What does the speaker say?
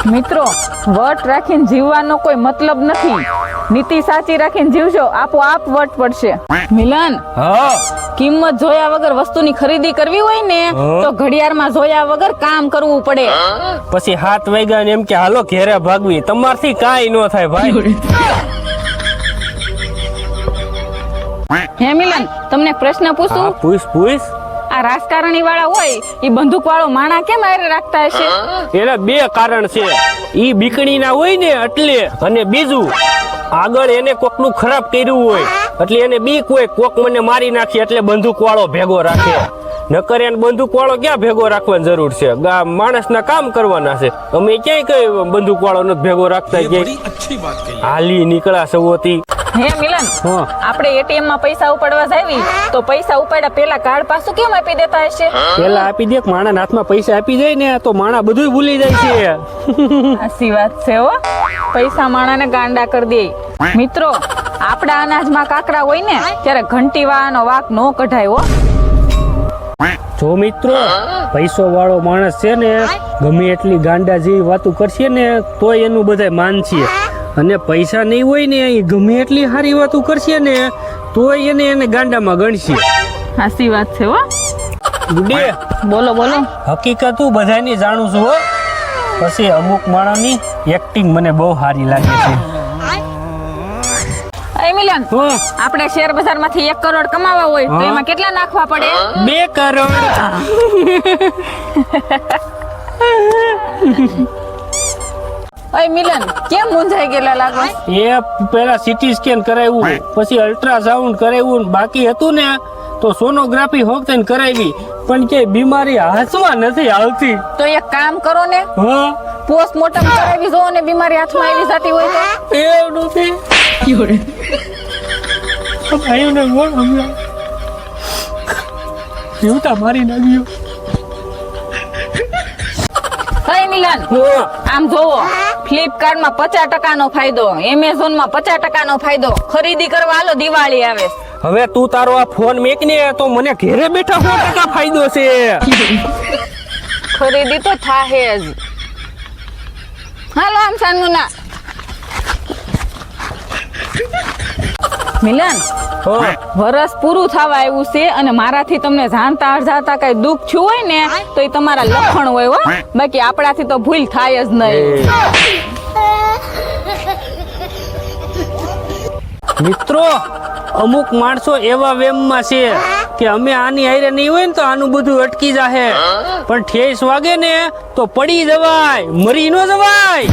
મિત્રો, વટ રાખીને જીવવાનો કોઈ મતલબ નથી. નીતિ સાચી રાખીને જીવશો, આપોઆપ વટ પડશે. મિલન, હા કિંમત જોયા વગર વસ્તુની ખરીદી કરવી હોય ને તો ઘડિયાળમાં જોયા વગર કામ કરવું પડે. પછી 7 વાગ્યા ને એમ કે હાલો ઘેરે ભાગવી, તમારથી કાંઈ ન થાય ભાઈ. હે મિલન, તમને પ્રશ્ન હા, પૂછું? પૂછ. આ રાજકારણી વાળા હોય એ બંદૂક વાળો માણા કેમ આરે રાખતા હશે? એના 2 કારણ છે. ઈ બીકણી ના હોય ને એટલે, અને બીજું આગળ એને કોકનું ખરાબ કર્યું હોય એટલે એને બીક હોય કોક મને મારી નાખી એટલે બંદૂક વાળો ભેગો રાખે. નકર એને બંદૂક વાળો ક્યાં ભેગો રાખવાની જરૂર છે? માણસના કામ કરવાના છે. અમે ક્યાંય કઈ બંદૂક વાળો નથી ભેગો રાખતા. ક્યાંય હાલી નીકળ્યા સવોથી. હે મિલન, હા. આપણે એટીએમ માં પૈસા ઉપાડવા જાવી તો પૈસા ઉપાડ્યા પેલા કાર્ડ પાછું કેમ આપી દેતા હશે? પેલા આપી દે, માણા હાથમાં પૈસા આપી જાય ને તો માણા બધું ભૂલી જાય છે. સાચી વાત છે હો. પૈસા માણાને ગાંડા કરી દે. મિત્રો, આપડા અનાજમાં કાકરા હોય ને ત્યારે ઘંટી વાળાનો વાંક નો કઢાય હો. જો મિત્રો, પૈસો વાળો માણસ છે ને ગમે એટલી ગાંડા જેવી વાતો કરશે ને તોય એનું બધાય માનશે. અને પૈસા નહીં હોય ને એ ગમે એટલી સારી વાતો કરશે ને તોય એને ગાંડામાં ગણશે. સાચી વાત છે હો. ગુડે, બોલો બોલો. હકીકત હું બધાની જાણું છું હો. પછી અમુક માણસની એક્ટિંગ મને બહુ સારી લાગે છે. એ મિલન, હા, આપણે શેર બજાર માંથી 1 કરોડ કમાવા હોય તો હા. એમાં કેટલા નાખવા પડે? 2 કરોડ. અય મિલન, કેમ મૂંઝાઈ ગયેલા લાગો? એ પેલા સીટી સ્કેન કરાવ્યું, પછી અલ્ટ્રાસાઉન્ડ કરાવ્યું, બાકી હતું ને તો સોનોગ્રાફી હોકતેન કરાવી, પણ કે બીમારી હાથમાં નથી આવતી. તો એક કામ કરો ને, હા, પોસ્ટમોર્ટમ કરાવી જો અને બીમારી હાથમાં આવી જતી હોય તો. એવું નથી. ભાઈઓને કોણ હમણાં જીવતા મારી નાખ્યો. અય મિલન, હા, આમ જોવો, ફ્લિપકાર્ટ માં 50% નો ફાયદો, એમેઝોન માં 50% નો ફાયદો. ખરીદી કરવા હાલો, દિવાળી આવે. હવે તું તારો આ ફોન મેક ને તો મને ઘેરે બેઠા 100% ફાયદો છે. ખરીદી તો થાહે જ. હાલો આમ સાનુના. મિલન, હા, વરસ પૂરું થવા આવ્યું છે અને મારાથી તમને જાણતા અણજાણતા કઈ દુઃખ થયું હોય ને તો એ તમારા લક્ષણ હોય હો. બાકી આપણાથી તો ભૂલ થાય જ નહીં. મિત્રો, અમુક માણસો એવા વેમમાં છે કે અમે આની હારે નહીં હોય ને તો આનું બધું અટકી જાહે, પણ ઠેસ વાગે ને તો પડી જવાય, મરી ન જવાય.